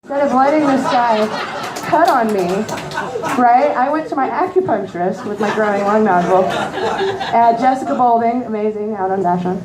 Instead of letting this guy cut on me, right, I went to my acupuncturist with my growing lung nodule. Jessica Bolding, amazing, out on Vashon.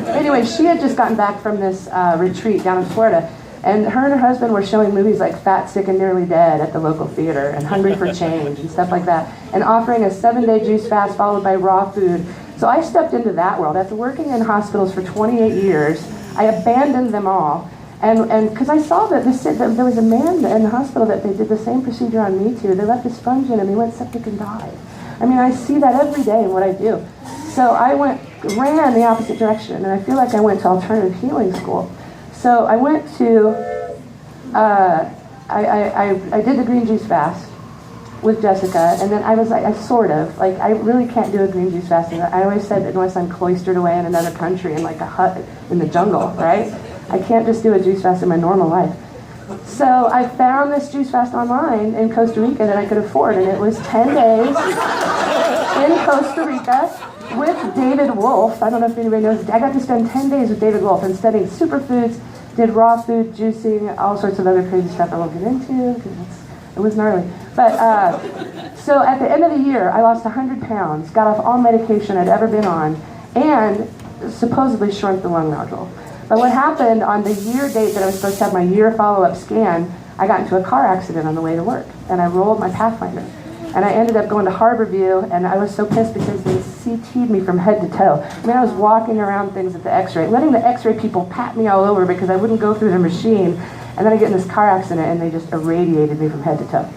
Anyway, she had just gotten back from this retreat down in Florida, and her husband were showing movies like Fat, Sick, and Nearly Dead at the local theater, and Hungry for Change, and stuff like that, and offering a 7-day juice fast followed by raw food. So I stepped into that world. After working in hospitals for 28 years, I abandoned them all. And because I saw that there was a man in the hospital that they did the same procedure on me too. They left a sponge in him, he went septic and died. I mean, I see that every day in what I do. So I ran the opposite direction, and I feel like I went to alternative healing school. So I went to, I did the green juice fast with Jessica, and then I was like, I really can't do a green juice fast. And I always said, unless I'm cloistered away in another country in like a hut in the jungle, right? I can't just do a juice fast in my normal life. So I found this juice fast online in Costa Rica that I could afford, and it was 10 days in Costa Rica with David Wolfe. I don't know if anybody knows. I got to spend 10 days with David Wolfe and studying superfoods, did raw food, juicing, all sorts of other crazy stuff I won't get into because it was gnarly. But so at the end of the year, I lost 100 pounds, got off all medication I'd ever been on, and supposedly shrunk the lung nodule. But what happened on the year date that I was supposed to have my year follow-up scan, I got into a car accident on the way to work, and I rolled my Pathfinder. And I ended up going to Harborview, and I was so pissed because they CT'd me from head to toe. I mean, I was walking around things at the x-ray, letting the x-ray people pat me all over because I wouldn't go through the machine. And then I get in this car accident, and they just irradiated me from head to toe.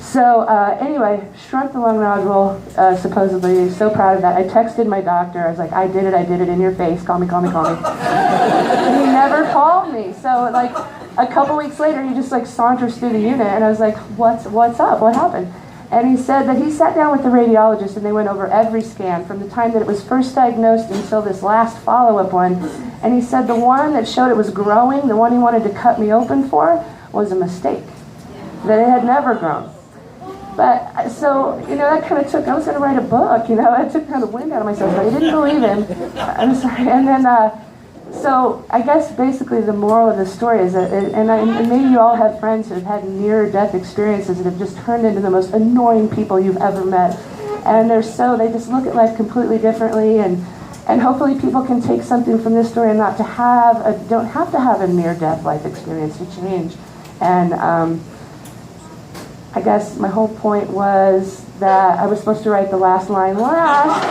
So anyway, shrunk the lung nodule, supposedly, so proud of that. I texted my doctor, I was like, I did it in your face, call me. And he never called me. So like a couple weeks later, he just like saunters through the unit, and I was like, what's up, what happened? And he said that he sat down with the radiologist, and they went over every scan from the time that it was first diagnosed until this last follow-up one. And he said the one that showed it was growing, the one he wanted to cut me open for, was a mistake, that it had never grown. But so, that kind of took, I was going to write a book, I took kind of wind out of myself, but I didn't believe him. I'm sorry. And then, so I guess basically the moral of the story is that, and maybe you all have friends who have had near-death experiences that have just turned into the most annoying people you've ever met. And they just look at life completely differently, and hopefully people can take something from this story and don't have to have a near-death life experience to change. And I guess my whole point was that I was supposed to write the last line last.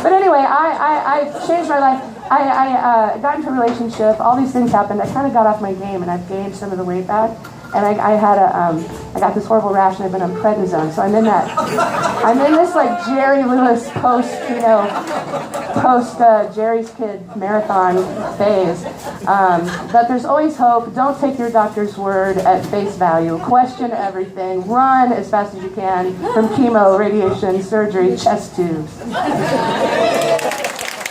But anyway, I changed my life. I got into a relationship. All these things happened. I kind of got off my game, and I've gained some of the weight back. And I got this horrible rash, and I've been on prednisone. So I'm in this like Jerry Lewis post Jerry's Kid marathon phase. But there's always hope. Don't take your doctor's word at face value. Question everything. Run as fast as you can from chemo, radiation, surgery, chest tubes.